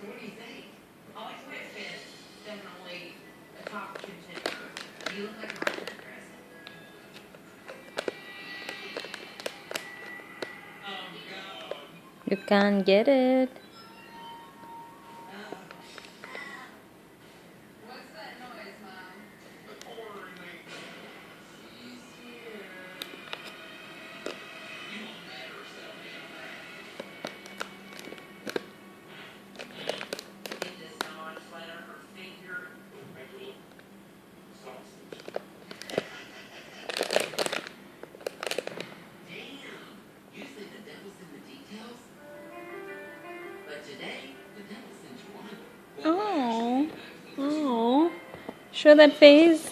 What do you think? I like the way it fits. Definitely a top contender. You look like a Roger dress. You can't get it. What's that noise, Mom? She's here. You won't let her sell me on that. Get this notch right on her finger. Damn! Usually the devil's in the details. But today, the devil's in Toronto. Oh, oh. Show that face.